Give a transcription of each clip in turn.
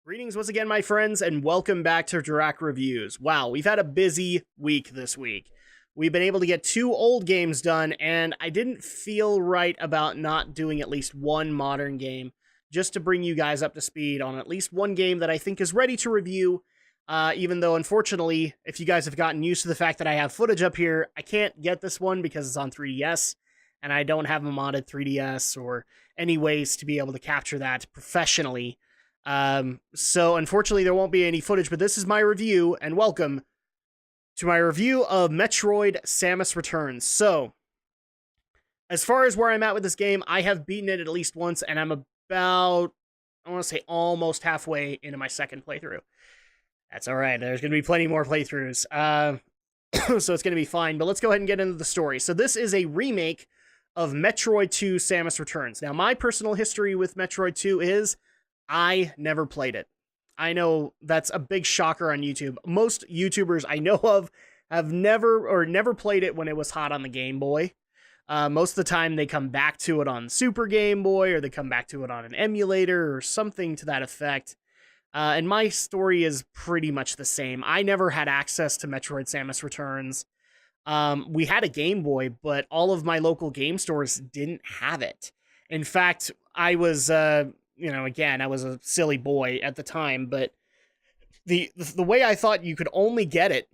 Greetings once again, my friends, and welcome back to Drak Reviews. Wow, we've had a busy week this week. We've been able to get 2 old games done, and I didn't feel right about not doing at least one modern game, just to bring you guys up to speed on at least one game that I think is ready to review, even though, unfortunately, if you guys have gotten used to the fact that I have footage up here, I can't get this one because it's on 3DS, and I don't have a modded 3DS or any ways to be able to capture that professionally. So unfortunately there won't be any footage, but this is my review, and welcome to my review of Metroid Samus Returns. So, as far as where I'm at with this game, I have beaten it at least once, and I'm about, I want to say almost halfway into my second playthrough. That's alright, there's going to be plenty more playthroughs, so it's going to be fine, but let's go ahead and get into the story. So this is a remake of Metroid 2 Samus Returns. Now, my personal history with Metroid 2 is I never played it. I know that's a big shocker on YouTube. Most YouTubers I know of have never played it when it was hot on the Game Boy. Most of the time they come back to it on Super Game Boy, or they come back to it on an emulator or something to that effect. And my story is pretty much the same. I never had access to Metroid Samus Returns. We had a Game Boy, but all of my local game stores didn't have it. In fact, I was... again, I was a silly boy at the time, but the way I thought you could only get it,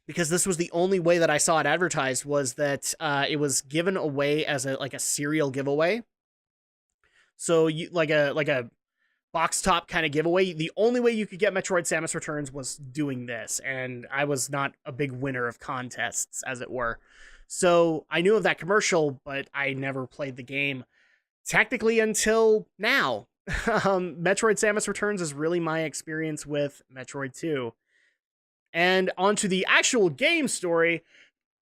because this was the only way that I saw it advertised, was that it was given away as a serial giveaway. So you like a box top kind of giveaway. The only way you could get Metroid Samus Returns was doing this, and I was not a big winner of contests, as it were. So I knew of that commercial, but I never played the game. Technically until now. Metroid Samus Returns is really my experience with Metroid 2. And onto the actual game story,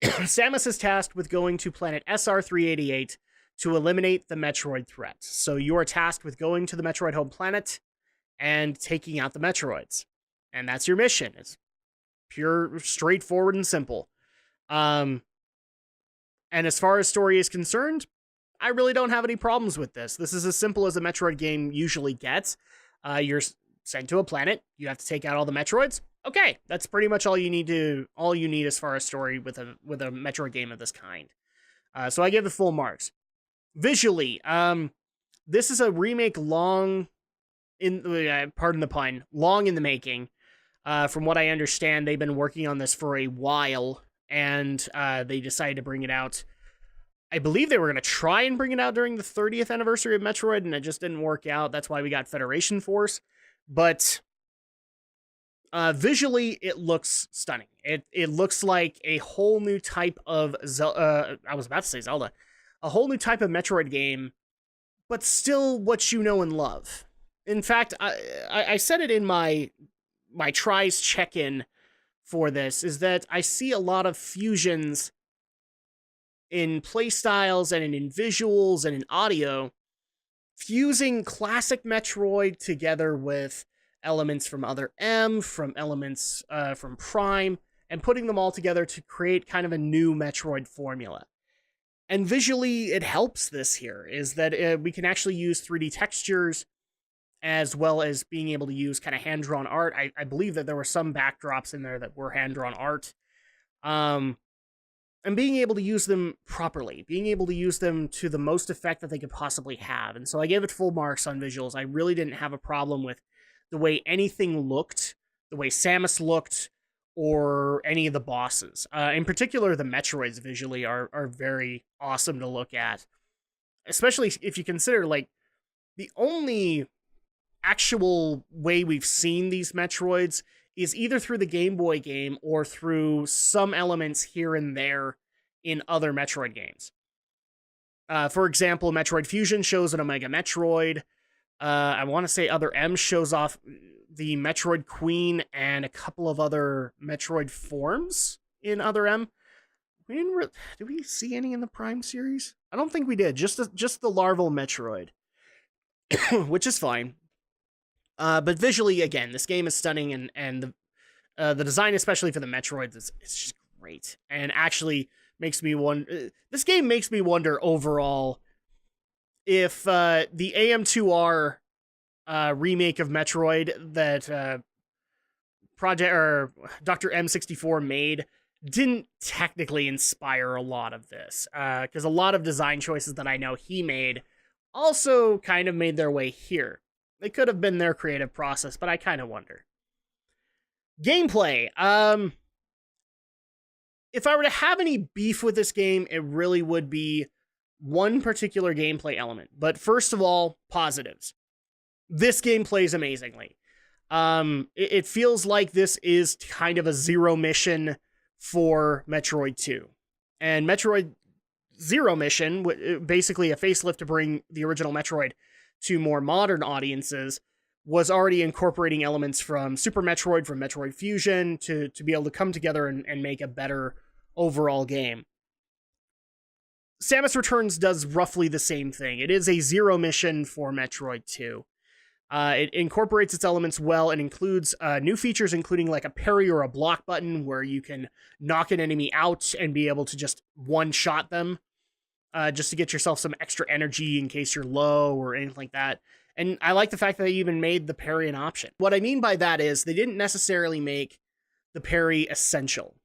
Samus is tasked with going to planet SR-388 to eliminate the Metroid threat. So you are tasked with going to the Metroid home planet and taking out the Metroids. And that's your mission. It's pure, straightforward, and simple. And as far as story is concerned, I really don't have any problems with this. This is as simple as a Metroid game usually gets. You're sent to a planet. You have to take out all the Metroids. Okay, that's pretty much all you need as far as story with a Metroid game of this kind. So I give it full marks. Visually, this is a remake long in pardon the pun, long in the making. From what I understand, they've been working on this for a while, and they decided to bring it out. I believe they were going to try and bring it out during the 30th anniversary of Metroid, and it just didn't work out. That's why we got Federation Force. But visually, it looks stunning. It looks like a whole new type of I was about to say Zelda. A whole new type of Metroid game, but still what you know and love. In fact, I said it in my tries check-in for this, is that I see a lot of fusions in playstyles and in visuals and in audio, fusing classic Metroid together with elements from Other M, from elements from Prime, and putting them all together to create kind of a new Metroid formula. And visually, it helps this here, is that we can actually use 3D textures, as well as being able to use kind of hand-drawn art. I believe that there were some backdrops in there that were hand-drawn art. And being able to use them properly, being able to use them to the most effect that they could possibly have. And so I gave it full marks on visuals. I really didn't have a problem with the way anything looked, the way Samus looked, or any of the bosses. In particular, the Metroids visually are very awesome to look at. Especially if you consider, like, the only actual way we've seen these Metroids is either through the Game Boy game or through some elements here and there in other Metroid games. For example, Metroid Fusion shows an Omega Metroid. I want to say Other M shows off the Metroid Queen and a couple of other Metroid forms in Other M. Did we see any in the Prime series? I don't think we did. Just the larval Metroid, which is fine. But visually, again, this game is stunning, and the design, especially for the Metroids, it's just great. And actually makes me wonder. This game makes me wonder overall if the AM2R remake of Metroid that Project or Dr. M64 made didn't technically inspire a lot of this, because a lot of design choices that I know he made also kind of made their way here. They could have been their creative process, but I kind of wonder. Gameplay. If I were to have any beef with this game, it really would be one particular gameplay element. But first of all, positives. This game plays amazingly. It feels like this is kind of a zero mission for Metroid 2. And Metroid Zero Mission, basically a facelift to bring the original Metroid to more modern audiences, was already incorporating elements from Super Metroid, from Metroid Fusion, to be able to come together and make a better overall game. Samus Returns does roughly the same thing. It is a zero mission for Metroid 2. It incorporates its elements well and includes new features, including like a parry or a block button where you can knock an enemy out and be able to just one-shot them, just to get yourself some extra energy in case you're low or anything like that. And I like the fact that they even made the parry an option. What I mean by that is they didn't necessarily make the parry essential.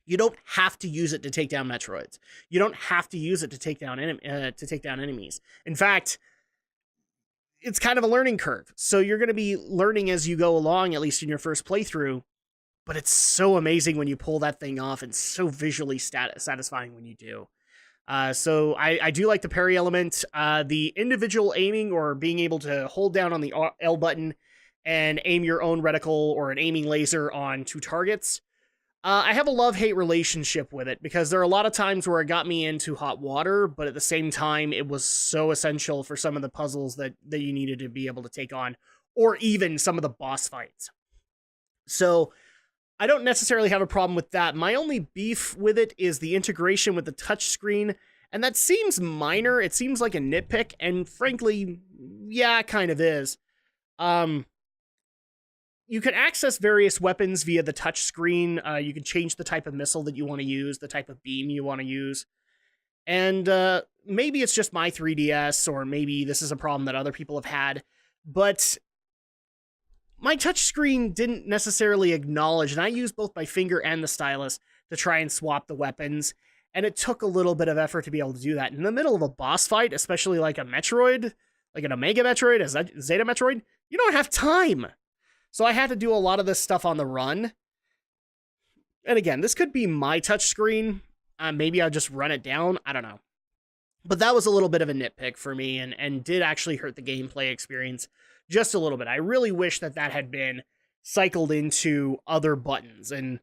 You don't have to use it to take down Metroids. You don't have to use it to take down enemies. In fact, it's kind of a learning curve. So you're going to be learning as you go along, at least in your first playthrough. But it's so amazing when you pull that thing off, and so visually satisfying when you do. So I do like the parry element. The individual aiming, or being able to hold down on the L button and aim your own reticle or an aiming laser on two targets. I have a love-hate relationship with it, because there are a lot of times where it got me into hot water, but at the same time, it was so essential for some of the puzzles that you needed to be able to take on, or even some of the boss fights. So I don't necessarily have a problem with that. My only beef with it is the integration with the touchscreen, and that seems minor. It seems like a nitpick, and frankly, yeah, it kind of is. You can access various weapons via the touchscreen. You can change the type of missile that you want to use, the type of beam you want to use. And maybe it's just my 3DS, or maybe this is a problem that other people have had, but my touchscreen didn't necessarily acknowledge, and I used both my finger and the stylus to try and swap the weapons, and it took a little bit of effort to be able to do that. In the middle of a boss fight, especially like a Metroid, like an Omega Metroid, a Zeta Metroid, you don't have time. So I had to do a lot of this stuff on the run. And again, this could be my touchscreen. Maybe I'll just run it down. I don't know. But that was a little bit of a nitpick for me, and did actually hurt the gameplay experience just a little bit. I really wish that had been cycled into other buttons. And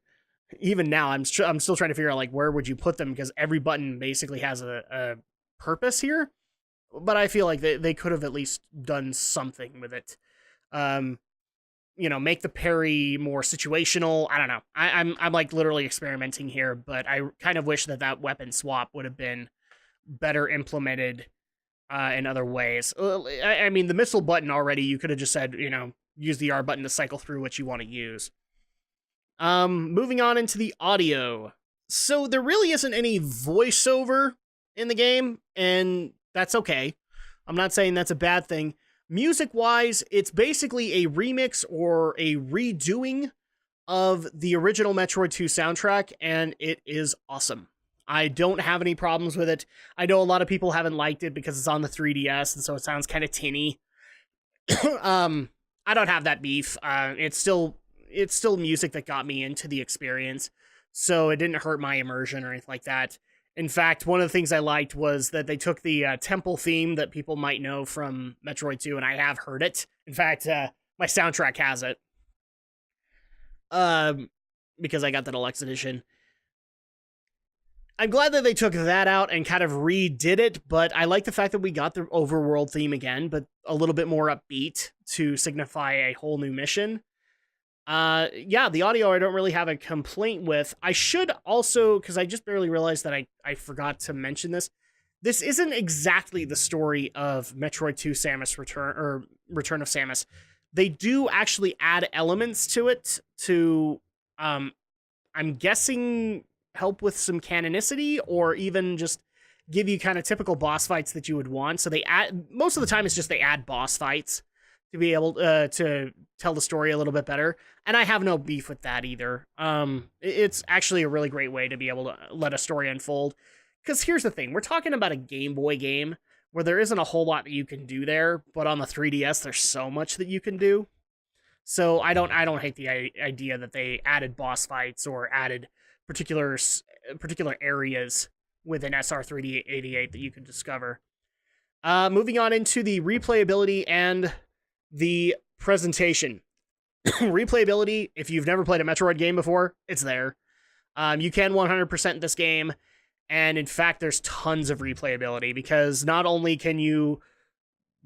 even now, I'm still trying to figure out, like, where would you put them, because every button basically has a purpose here. But I feel like they could have at least done something with it. Make the parry more situational. I don't know. I'm like literally experimenting here, but I kind of wish that weapon swap would have been better implemented in other ways. I mean, the missile button already, you could have just said, use the R button to cycle through what you want to use. Moving on into the audio. So there really isn't any voiceover in the game, and that's okay. I'm not saying that's a bad thing. Music-wise, it's basically a remix or a redoing of the original Metroid 2 soundtrack, and it is awesome. I don't have any problems with it. I know a lot of people haven't liked it because it's on the 3DS, and so it sounds kind of tinny. I don't have that beef. It's still music that got me into the experience, so it didn't hurt my immersion or anything like that. In fact, one of the things I liked was that they took the temple theme that people might know from Metroid 2, and I have heard it. In fact, my soundtrack has it. Because I got the deluxe edition. I'm glad that they took that out and kind of redid it, but I like the fact that we got the overworld theme again, but a little bit more upbeat to signify a whole new mission. Yeah, the audio I don't really have a complaint with. I should also, because I just barely realized that I forgot to mention this. This isn't exactly the story of Metroid 2 Samus Return, or Return of Samus. They do actually add elements to it to, I'm guessing, help with some canonicity, or even just give you kind of typical boss fights that you would want. So they add, most of the time it's just they add boss fights to be able to tell the story a little bit better. And I have no beef with that either. It's actually a really great way to be able to let a story unfold. Because here's the thing, we're talking about a Game Boy game where there isn't a whole lot that you can do there, but on the 3DS there's so much that you can do. So I don't hate the idea that they added boss fights or added particular areas within SR388 that you can discover. Moving on into the replayability and the presentation. Replayability, if you've never played a Metroid game before, it's there. You can 100% this game, and in fact, there's tons of replayability, because not only can you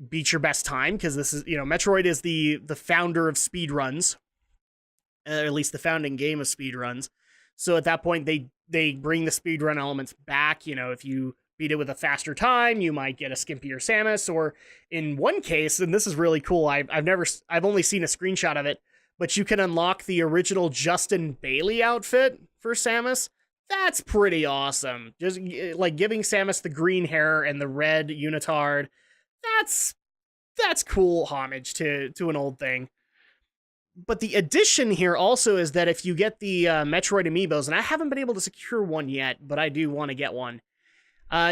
beat your best time, because this is, Metroid is the founder of speedruns, or at least the founding game of speedruns. So at that point, they bring the speedrun elements back. If you beat it with a faster time, you might get a skimpier Samus, or in one case, and this is really cool, I've only seen a screenshot of it, but you can unlock the original Justin Bailey outfit for Samus. That's pretty awesome. Just like giving Samus the green hair and the red unitard. That's cool homage to an old thing. But the addition here also is that if you get the Metroid amiibos, and I haven't been able to secure one yet, but I do want to get one,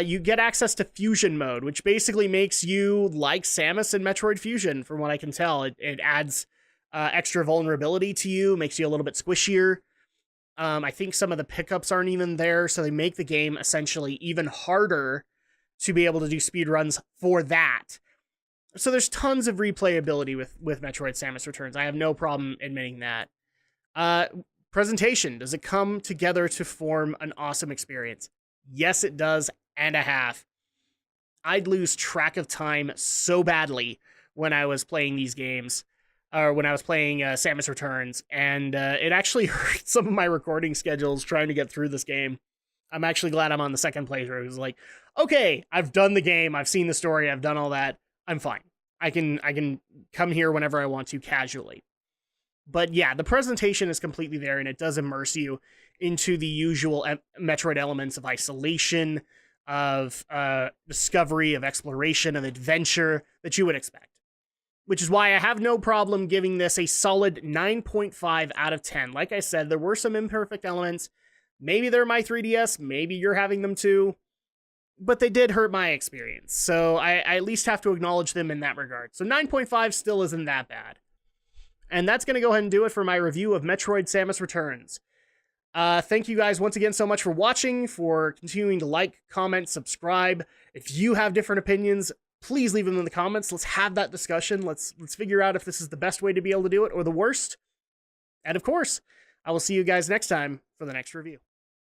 you get access to Fusion Mode, which basically makes you like Samus in Metroid Fusion, from what I can tell. It adds extra vulnerability to you, makes you a little bit squishier. I think some of the pickups aren't even there, so they make the game essentially even harder to be able to do speedruns for that. So there's tons of replayability with Metroid Samus Returns. I have no problem admitting that. Presentation, does it come together to form an awesome experience? Yes, it does, and a half. I'd lose track of time so badly when I was playing these games, or when I was playing Samus Returns, and it actually hurt some of my recording schedules trying to get through this game. I'm actually glad I'm on the second playthrough. It was like, okay, I've done the game, I've seen the story, I've done all that, I'm fine. I can come here whenever I want to casually. But yeah, the presentation is completely there, and it does immerse you into the usual Metroid elements of isolation, of discovery, of exploration, of adventure that you would expect. Which is why I have no problem giving this a solid 9.5 out of 10. Like I said, there were some imperfect elements. Maybe they're my 3DS, maybe you're having them too, but they did hurt my experience. So I at least have to acknowledge them in that regard. So 9.5 still isn't that bad. And that's going to go ahead and do it for my review of Metroid Samus Returns. Thank you guys once again so much for watching, for continuing to like, comment, subscribe. If you have different opinions, please leave them in the comments. Let's have that discussion. Let's figure out if this is the best way to be able to do it or the worst. And of course, I will see you guys next time for the next review.